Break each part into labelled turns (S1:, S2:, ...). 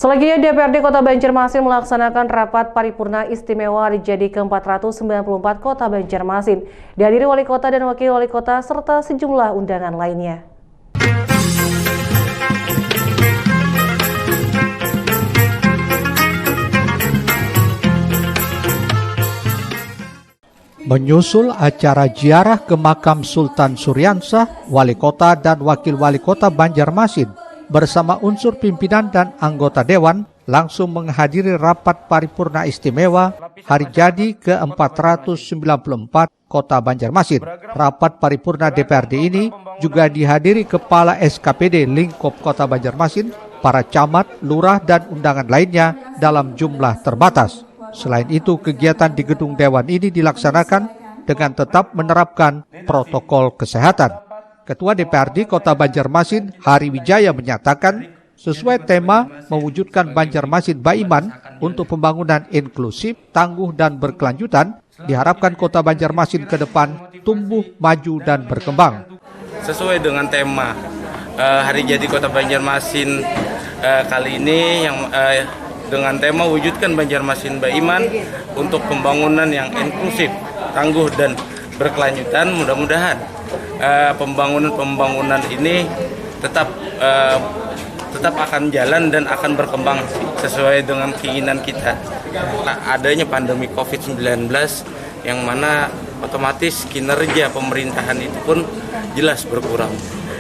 S1: Selanjutnya DPRD Kota Banjarmasin melaksanakan rapat paripurna istimewa hari jadi ke-494 Kota Banjarmasin. Dihadiri Wali Kota dan Wakil Wali Kota serta sejumlah undangan lainnya.
S2: Menyusul acara ziarah ke makam Sultan Suryansah, Wali Kota dan Wakil Wali Kota Banjarmasin bersama unsur pimpinan dan anggota Dewan langsung menghadiri rapat paripurna istimewa hari jadi ke-494 Kota Banjarmasin. Rapat paripurna DPRD ini juga dihadiri Kepala SKPD Lingkup Kota Banjarmasin, para camat, lurah dan undangan lainnya dalam jumlah terbatas. Selain itu, kegiatan di gedung Dewan ini dilaksanakan dengan tetap menerapkan protokol kesehatan. Ketua DPRD Kota Banjarmasin, Hari Wijaya menyatakan, sesuai tema mewujudkan Banjarmasin Baiman untuk pembangunan inklusif, tangguh dan berkelanjutan, diharapkan Kota Banjarmasin ke depan tumbuh, maju dan berkembang.
S3: Sesuai dengan tema Hari Jadi Kota Banjarmasin kali ini yang dengan tema wujudkan Banjarmasin Baiman untuk pembangunan yang inklusif, tangguh dan berkelanjutan, mudah-mudahan pembangunan ini tetap akan jalan dan akan berkembang sesuai dengan keinginan kita. Adanya pandemi COVID-19 yang mana otomatis kinerja pemerintahan itu pun jelas berkurang.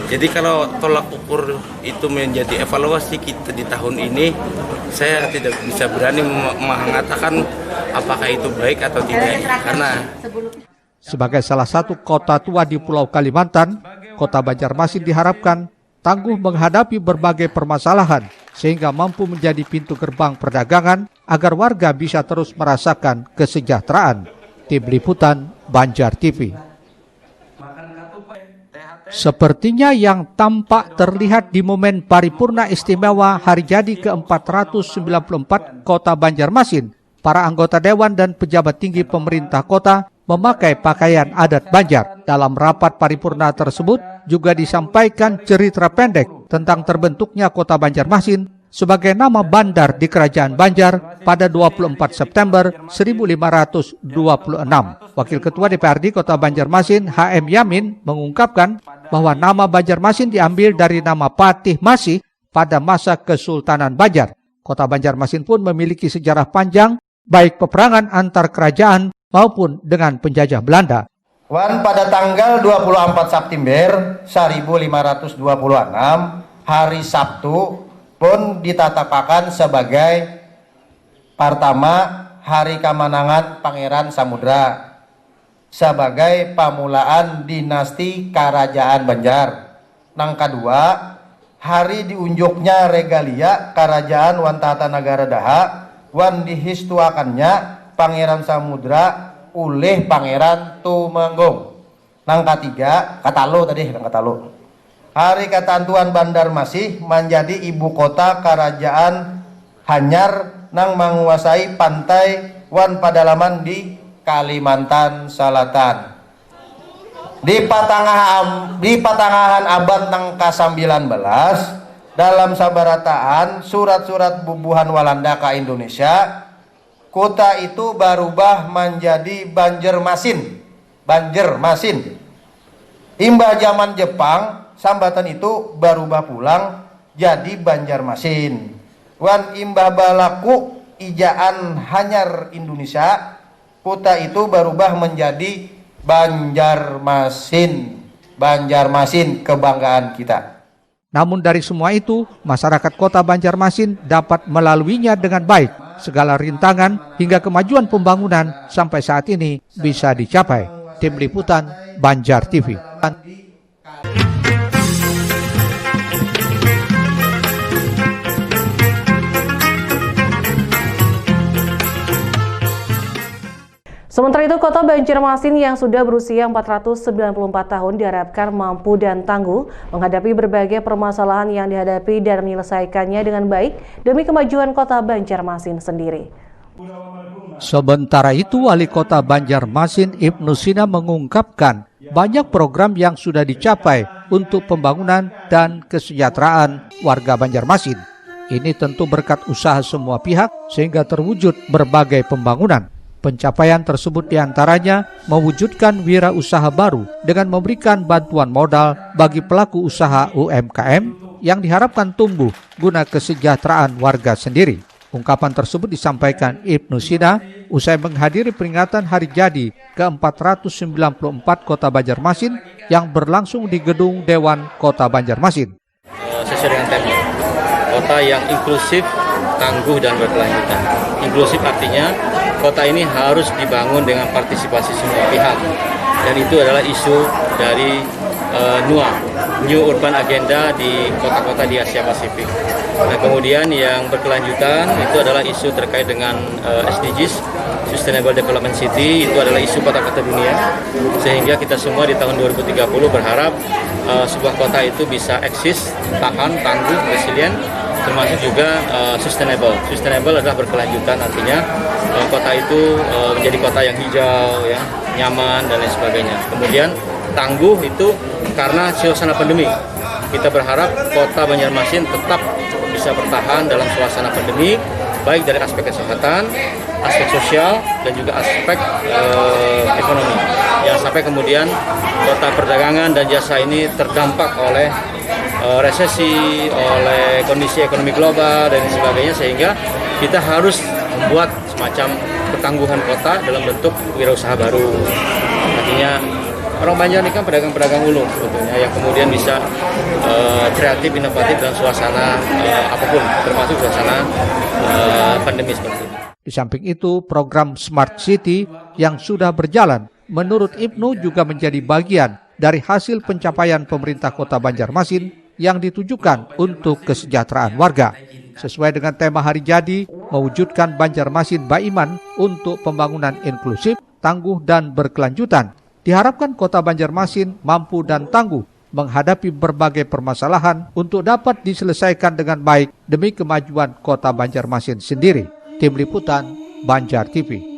S3: Jadi kalau tolak ukur itu menjadi evaluasi kita di tahun ini, saya tidak bisa berani mengatakan apakah itu baik atau tidak. Karena
S2: sebagai salah satu kota tua di Pulau Kalimantan, Kota Banjarmasin diharapkan tangguh menghadapi berbagai permasalahan sehingga mampu menjadi pintu gerbang perdagangan agar warga bisa terus merasakan kesejahteraan. Tim Liputan Banjar TV. Sepertinya yang tampak terlihat di momen paripurna istimewa hari jadi ke-494 Kota Banjarmasin, para anggota Dewan dan pejabat tinggi pemerintah kota memakai pakaian adat Banjar. Dalam rapat paripurna tersebut juga disampaikan cerita pendek tentang terbentuknya Kota Banjarmasin sebagai nama bandar di Kerajaan Banjar pada 24 September 1526. Wakil Ketua DPRD Kota Banjarmasin, HM Yamin, mengungkapkan bahwa nama Banjarmasin diambil dari nama Patih Masih pada masa Kesultanan Banjar. Kota Banjarmasin pun memiliki sejarah panjang, baik peperangan antar kerajaan maupun dengan penjajah Belanda.
S4: Pada tanggal 24 September 1526, hari Sabtu pun ditetapkan sebagai pertama hari kemenangan Pangeran Samudra sebagai pamulaan dinasti Kerajaan Banjar. Nang kedua, hari diunjuknya regalia Kerajaan Wantata Negara Daha wan dihistuakannya Pangeran Samudra oleh Pangeran Tumenggung. Nang ketiga, Katalu. Hari Ketentuan Banjarmasin menjadi ibu kota Kerajaan Hanyar nang menguasai pantai wan pedalaman di Kalimantan Selatan. Di patangahan abad nang ke-19 dalam sabarataan surat-surat bubuhan Walanda ke Indonesia, kota itu berubah menjadi Banjarmasin. Imbah zaman Jepang, sambatan itu berubah pulang jadi Banjarmasin. Wan imbah balaku ijaan Hanyar Indonesia, kota itu berubah menjadi Banjarmasin kebanggaan kita.
S2: Namun dari semua itu, masyarakat Kota Banjarmasin dapat melaluinya dengan baik. Segala rintangan hingga kemajuan pembangunan sampai saat ini bisa dicapai. Tim Liputan Banjar TV.
S1: Sementara itu, Kota Banjarmasin yang sudah berusia 494 tahun diharapkan mampu dan tangguh menghadapi berbagai permasalahan yang dihadapi dan menyelesaikannya dengan baik demi kemajuan Kota Banjarmasin sendiri.
S2: Sementara itu, Wali Kota Banjarmasin Ibnu Sina mengungkapkan banyak program yang sudah dicapai untuk pembangunan dan kesejahteraan warga Banjarmasin. Ini tentu berkat usaha semua pihak sehingga terwujud berbagai pembangunan. Pencapaian tersebut diantaranya mewujudkan wirausaha baru dengan memberikan bantuan modal bagi pelaku usaha UMKM yang diharapkan tumbuh guna kesejahteraan warga sendiri. Ungkapan tersebut disampaikan Ibnu Sina usai menghadiri peringatan hari jadi ke-494 Kota Banjarmasin yang berlangsung di Gedung Dewan Kota Banjarmasin.
S5: Sesuai dengan tema, kota yang inklusif, tangguh, dan berkelanjutan. Inklusif artinya kota ini harus dibangun dengan partisipasi semua pihak, dan itu adalah isu dari NUA, New Urban Agenda di kota-kota di Asia Pasifik. Nah, kemudian yang berkelanjutan itu adalah isu terkait dengan SDGs, Sustainable Development City, itu adalah isu kota-kota dunia, sehingga kita semua di tahun 2030 berharap sebuah kota itu bisa eksis, tahan, tangguh, resilient, termasuk juga sustainable. Sustainable adalah berkelanjutan, artinya kota itu menjadi kota yang hijau, ya, nyaman, dan lain sebagainya. Kemudian tangguh itu karena suasana pandemi. Kita berharap kota Banjarmasin tetap bisa bertahan dalam suasana pandemi, baik dari aspek kesehatan, aspek sosial, dan juga aspek ekonomi. Jangan sampai kemudian kota perdagangan dan jasa ini terdampak oleh resesi, oleh kondisi ekonomi global, dan sebagainya, sehingga kita harus membuat semacam ketangguhan kota dalam bentuk wirausaha baru. Artinya orang Banjar ini kan pedagang-pedagang ulung sebetulnya, yang kemudian bisa kreatif, inovatif dalam suasana apapun, termasuk suasana pandemi seperti ini.
S2: Di samping itu, program Smart City yang sudah berjalan menurut Ibnu juga menjadi bagian dari hasil pencapaian pemerintah Kota Banjarmasin yang ditujukan untuk kesejahteraan warga. Sesuai dengan tema hari jadi, mewujudkan Banjarmasin Baiman untuk pembangunan inklusif, tangguh, dan berkelanjutan. Diharapkan Kota Banjarmasin mampu dan tangguh menghadapi berbagai permasalahan untuk dapat diselesaikan dengan baik demi kemajuan Kota Banjarmasin sendiri. Tim Liputan, Banjar TV.